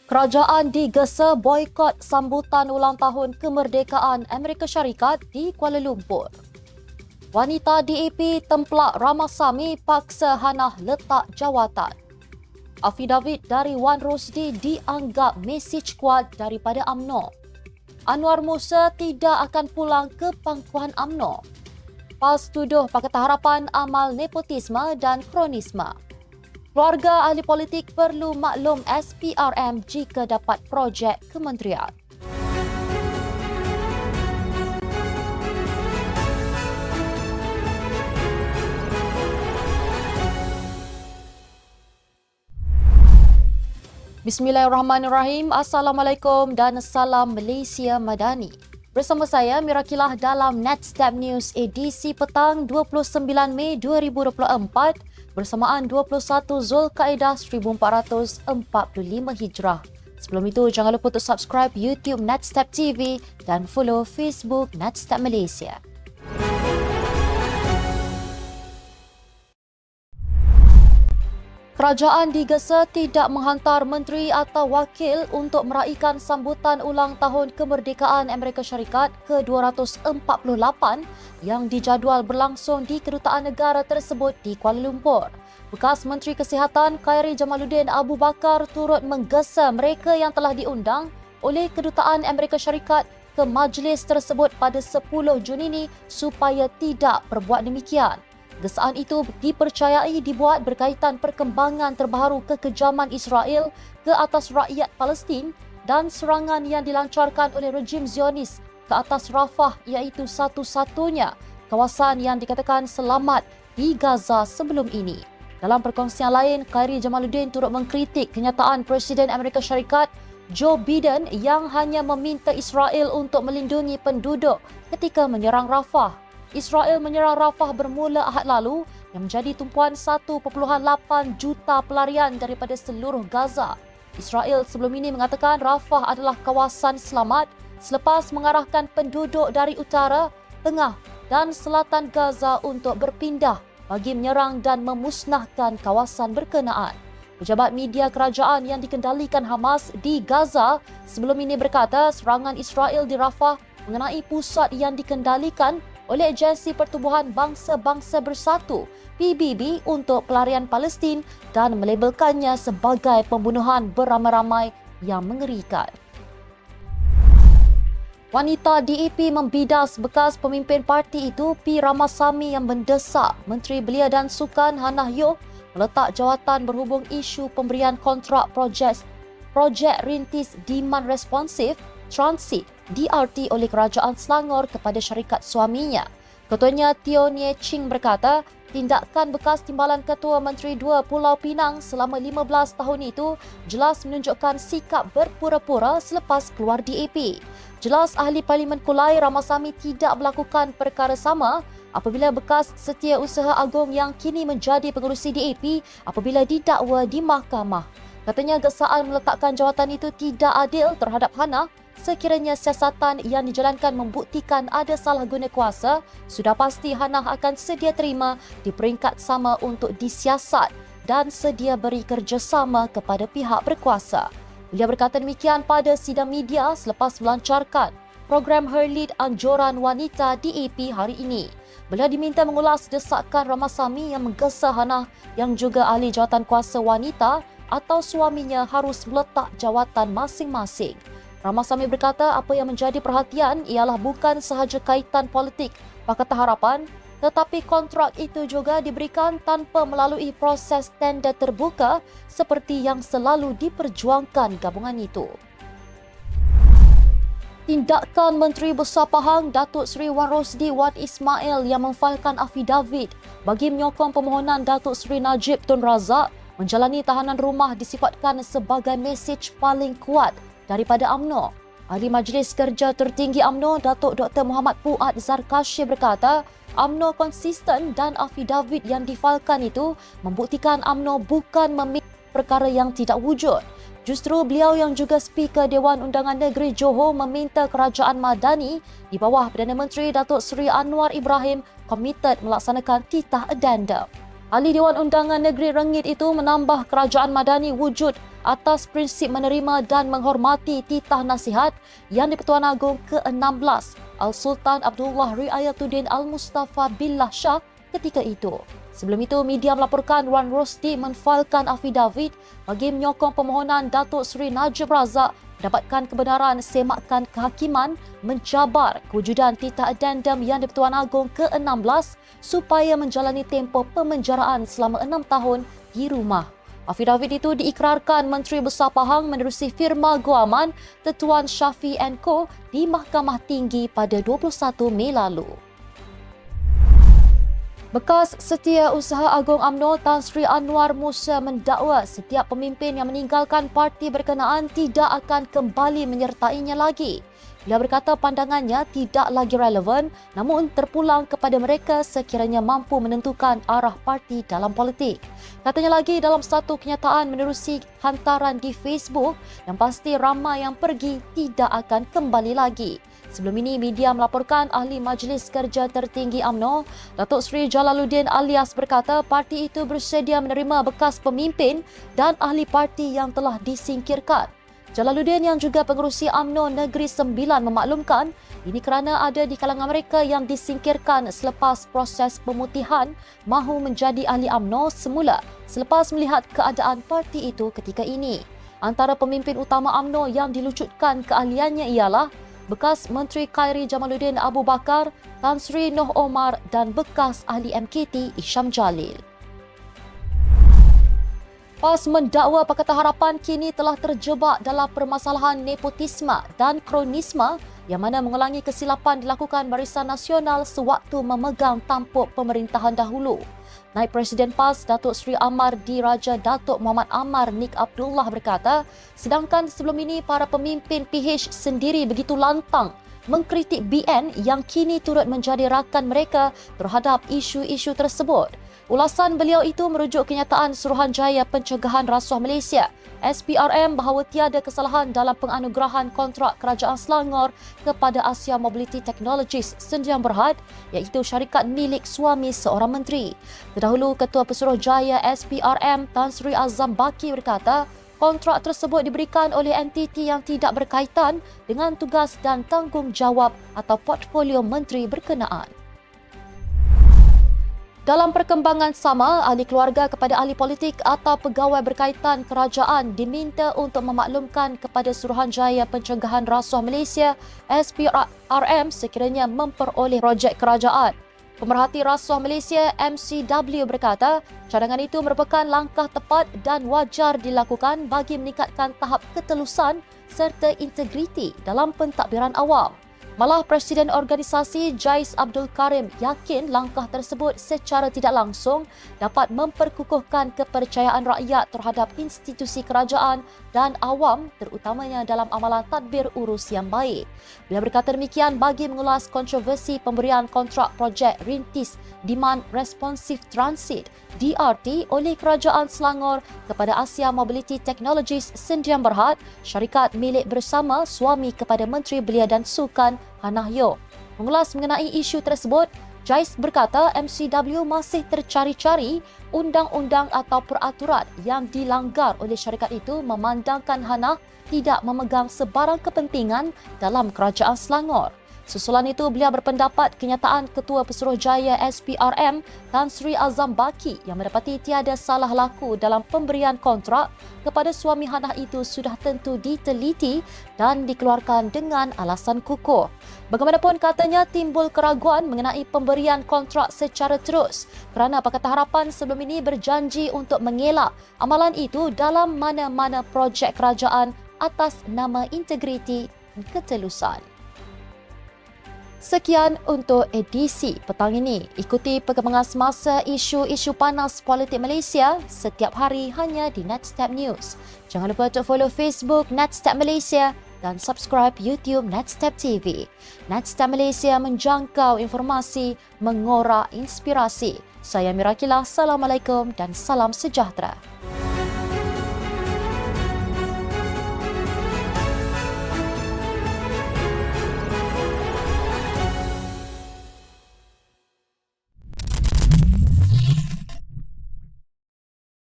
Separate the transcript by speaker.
Speaker 1: Kerajaan digesa boikot sambutan ulang tahun kemerdekaan Amerika Syarikat di Kuala Lumpur. Wanita DAP templak Ramasamy paksa Hannah letak jawatan. Afidavit dari Wan Rosdi dianggap mesej kuat daripada UMNO. Anwar Musa tidak akan pulang ke pangkuan UMNO. PAS tuduh Pakatan Harapan amal nepotisme dan kronisme. Keluarga ahli politik perlu maklum SPRM jika dapat projek kementerian. Bismillahirrahmanirrahim. Assalamualaikum dan salam Malaysia Madani. Bersama saya Mirakilah dalam Netstep News edisi petang 29 Mei 2024 bersamaan 21 Zulkaidah 1445 Hijrah. Sebelum itu jangan lupa untuk subscribe YouTube Netstep TV dan follow Facebook Netstep Malaysia. Kerajaan digesa tidak menghantar menteri atau wakil untuk meraihkan sambutan ulang tahun kemerdekaan Amerika Syarikat ke-248 yang dijadual berlangsung di kedutaan negara tersebut di Kuala Lumpur. Bekas Menteri Kesihatan Khairi Jamaluddin Abu Bakar turut menggesa mereka yang telah diundang oleh kedutaan Amerika Syarikat ke majlis tersebut pada 10 Jun ini supaya tidak berbuat demikian. Gesaan itu dipercayai dibuat berkaitan perkembangan terbaru kekejaman Israel ke atas rakyat Palestin dan serangan yang dilancarkan oleh rejim Zionis ke atas Rafah iaitu satu-satunya kawasan yang dikatakan selamat di Gaza sebelum ini. Dalam perkongsian lain, Khairi Jamaluddin turut mengkritik kenyataan Presiden Amerika Syarikat Joe Biden yang hanya meminta Israel untuk melindungi penduduk ketika menyerang Rafah. Israel menyerang Rafah bermula Ahad lalu yang menjadi tumpuan 1.8 juta pelarian daripada seluruh Gaza. Israel sebelum ini mengatakan Rafah adalah kawasan selamat selepas mengarahkan penduduk dari utara, tengah dan selatan Gaza untuk berpindah bagi menyerang dan memusnahkan kawasan berkenaan. Pejabat media kerajaan yang dikendalikan Hamas di Gaza sebelum ini berkata serangan Israel di Rafah mengenai pusat yang dikendalikan oleh Agensi Pertubuhan Bangsa-Bangsa Bersatu PBB untuk pelarian Palestin dan melabelkannya sebagai pembunuhan beramai-ramai yang mengerikan. Wanita DAP membidas bekas pemimpin parti itu P. Ramasamy yang mendesak Menteri Belia dan Sukan Hannah Yeoh meletak jawatan berhubung isu pemberian kontrak projek rintis demand responsif Transit DRT oleh Kerajaan Selangor kepada syarikat suaminya. Ketuanya Teo Nie Ching berkata, tindakan bekas Timbalan Ketua Menteri 2 Pulau Pinang selama 15 tahun itu jelas menunjukkan sikap berpura-pura selepas keluar DAP. Jelas Ahli Parlimen Kulai Ramasamy tidak melakukan perkara sama apabila bekas Setiausaha Agong yang kini menjadi pengerusi DAP apabila didakwa di mahkamah. Katanya gesaan meletakkan jawatan itu tidak adil terhadap Hannah sekiranya siasatan yang dijalankan membuktikan ada salah guna kuasa, sudah pasti Hannah akan sedia terima di peringkat sama untuk disiasat dan sedia beri kerjasama kepada pihak berkuasa. Beliau berkata demikian pada sidang media selepas melancarkan program Her Lead Anjuran Wanita DAP hari ini. Beliau diminta mengulas desakan Ramasamy yang menggesa Hannah yang juga ahli jawatan kuasa wanita atau suaminya harus meletak jawatan masing-masing. Ramasamy berkata apa yang menjadi perhatian ialah bukan sahaja kaitan politik Pakatan Harapan, tetapi kontrak itu juga diberikan tanpa melalui proses tender terbuka seperti yang selalu diperjuangkan gabungan itu. Tindakan Menteri Besar Pahang Datuk Seri Wan Rosdi Wan Ismail yang memfailkan afidavit bagi menyokong permohonan Datuk Seri Najib Tun Razak menjalani tahanan rumah disifatkan sebagai mesej paling kuat daripada UMNO. Ahli Majlis Kerja Tertinggi UMNO Datuk Dr. Muhammad Fuad Zarkashi berkata, UMNO konsisten dan afidavit yang difailkan itu membuktikan UMNO bukan memiliki perkara yang tidak wujud. Justru beliau yang juga Speaker Dewan Undangan Negeri Johor meminta Kerajaan Madani di bawah Perdana Menteri Datuk Seri Anwar Ibrahim komited melaksanakan titah addendum. Ahli Dewan Undangan Negeri Rengit itu menambah kerajaan madani wujud atas prinsip menerima dan menghormati titah nasihat yang di-Pertuan Agong ke-16 Al-Sultan Abdullah Riayatuddin Al-Mustafa Billah Shah ketika itu. Sebelum itu, media melaporkan Wan Rosdi menfailkan afidavit bagi menyokong permohonan Datuk Seri Najib Razak mendapatkan kebenaran semakan kehakiman mencabar kewujudan titah addendum yang di-Pertuan Agong ke-16 supaya menjalani tempoh pemenjaraan selama 6 tahun di rumah. Afidavit itu diikrarkan Menteri Besar Pahang menerusi firma guaman Tetuan Syafi & Co di Mahkamah Tinggi pada 21 Mei lalu. Bekas Setiausaha Agong UMNO Tan Sri Anwar Musa mendakwa setiap pemimpin yang meninggalkan parti berkenaan tidak akan kembali menyertainya lagi. Beliau berkata pandangannya tidak lagi relevan namun terpulang kepada mereka sekiranya mampu menentukan arah parti dalam politik. Katanya lagi dalam satu kenyataan menerusi hantaran di Facebook yang pasti ramai yang pergi tidak akan kembali lagi. Sebelum ini, media melaporkan Ahli Majlis Kerja Tertinggi UMNO, Datuk Seri Jalaluddin Alias berkata parti itu bersedia menerima bekas pemimpin dan ahli parti yang telah disingkirkan. Jalaluddin yang juga pengerusi UMNO Negeri Sembilan memaklumkan ini kerana ada di kalangan mereka yang disingkirkan selepas proses pemutihan mahu menjadi ahli UMNO semula selepas melihat keadaan parti itu ketika ini. Antara pemimpin utama UMNO yang dilucutkan keahliannya ialah bekas Menteri Khairi Jamaluddin Abu Bakar, Tan Sri Noh Omar dan bekas ahli MKT Isham Jalil. PAS mendakwa Pakatan Harapan kini telah terjebak dalam permasalahan nepotisme dan kronisme yang mana mengulangi kesilapan dilakukan Barisan Nasional sewaktu memegang tampuk pemerintahan dahulu. Naib Presiden PAS Datuk Seri Amar Diraja Datuk Muhammad Amar Nik Abdullah berkata, sedangkan sebelum ini para pemimpin PH sendiri begitu lantang mengkritik BN yang kini turut menjadi rakan mereka terhadap isu-isu tersebut. Ulasan beliau itu merujuk kenyataan Suruhanjaya Pencegahan Rasuah Malaysia SPRM bahawa tiada kesalahan dalam penganugerahan kontrak Kerajaan Selangor kepada Asia Mobility Technologies Sdn Bhd iaitu syarikat milik suami seorang menteri. Terdahulu, Ketua Pesuruhjaya SPRM Tan Sri Azam Baki berkata kontrak tersebut diberikan oleh entiti yang tidak berkaitan dengan tugas dan tanggungjawab atau portfolio menteri berkenaan. Dalam perkembangan sama, ahli keluarga kepada ahli politik atau pegawai berkaitan kerajaan diminta untuk memaklumkan kepada Suruhanjaya Pencegahan Rasuah Malaysia SPRM sekiranya memperoleh projek kerajaan. Pemerhati Rasuah Malaysia MCW berkata, cadangan itu merupakan langkah tepat dan wajar dilakukan bagi meningkatkan tahap ketelusan serta integriti dalam pentadbiran awam. Malah Presiden organisasi Jais Abdul Karim yakin langkah tersebut secara tidak langsung dapat memperkukuhkan kepercayaan rakyat terhadap institusi kerajaan dan awam terutamanya dalam amalan tadbir urus yang baik. Beliau berkata demikian bagi mengulas kontroversi pemberian kontrak projek Rintis Demand Responsive Transit DRT oleh Kerajaan Selangor kepada Asia Mobility Technologies Sdn Bhd, syarikat milik bersama suami kepada Menteri Belia dan Sukan Hannah Yeoh. Mengulas mengenai isu tersebut, Jais berkata MCW masih tercari-cari undang-undang atau peraturan yang dilanggar oleh syarikat itu memandangkan Hannah tidak memegang sebarang kepentingan dalam Kerajaan Selangor. Susulan itu, beliau berpendapat kenyataan Ketua Pesuruhjaya SPRM Tan Sri Azam Baki yang mendapati tiada salah laku dalam pemberian kontrak kepada suami Hannah itu sudah tentu diteliti dan dikeluarkan dengan alasan kukuh. Bagaimanapun katanya timbul keraguan mengenai pemberian kontrak secara terus kerana Pakatan Harapan sebelum ini berjanji untuk mengelak amalan itu dalam mana-mana projek kerajaan atas nama integriti dan ketelusan. Sekian untuk edisi petang ini. Ikuti perkembangan semasa isu-isu panas politik Malaysia setiap hari hanya di Netstep News. Jangan lupa untuk follow Facebook Netstep Malaysia dan subscribe YouTube Netstep TV. Netstep Malaysia menjangkau informasi, mengorak inspirasi. Saya Mira Kila, Assalamualaikum dan salam sejahtera.